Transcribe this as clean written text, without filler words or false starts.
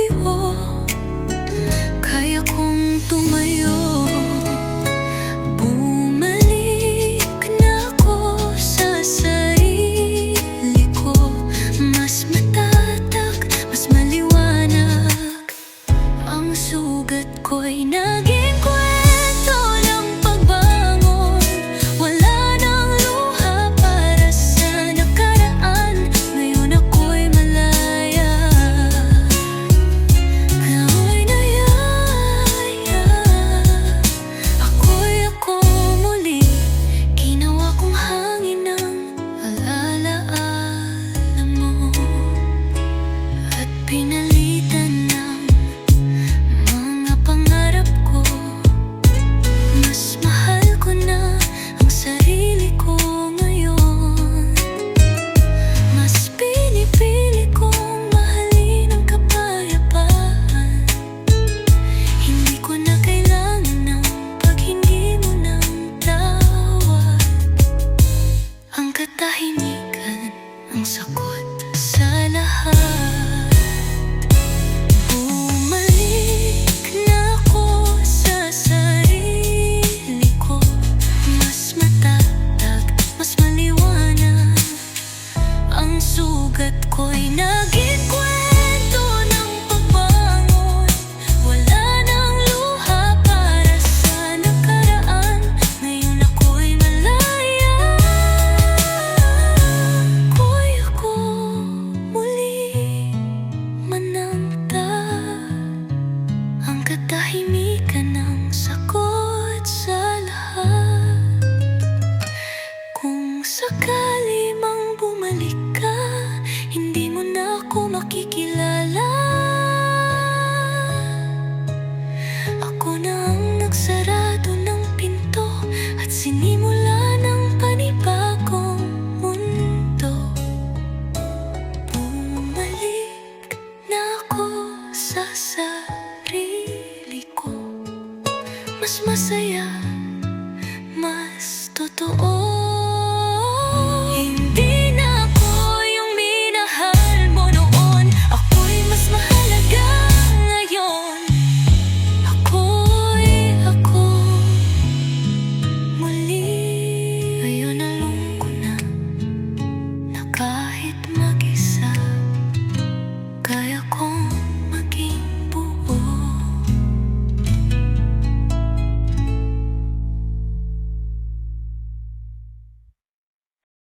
bigo, kaya kong tumayo. Bumalik na ako sa sarili ko. Mas matatag, mas maliwanag. Ang sugat ko'y naging kwento ng pagbangon. Wala nang luha para sa nakaraan. Ngayon ako'y malaya. Ako'y nayaya. Ako'y ako muli. Ginawa kong hangin ng alaala mo. At pinalitan ng mga pangarap ko. Mas mahal ko na ang sarili ko ngayon. Mas pinipili kong mahalin ang kapayapaan. Hindi ko na kailangan ng paghingi mo ng tawad. Ang katahimikan ang sagot sa lahat. Bumalik na ako sa sarili ko. Mas matatag, mas maliwanag. Ang sugat ko'y naging kwento ng pagbangon. Wala nang luha para sa nakaraan. Ngayon ako'y malaya. Ako'y ako muli. Manangtag ang katahimikan ng sagot sa lahat. Kung sakali mang bumalik ka, hindi mo na ako makikilala. Ako na ang nagsarado ng pinto at sinimula ng panibagong mundo. Bumalik na ako sa sarili ko. Mas masaya, mas totoo. Hindi na ako yung minahal mo noon. Ako'y mas mahalaga ngayon. Ako'y ako muli. Ngayon alam ko na kahit mag-isa, kaya kong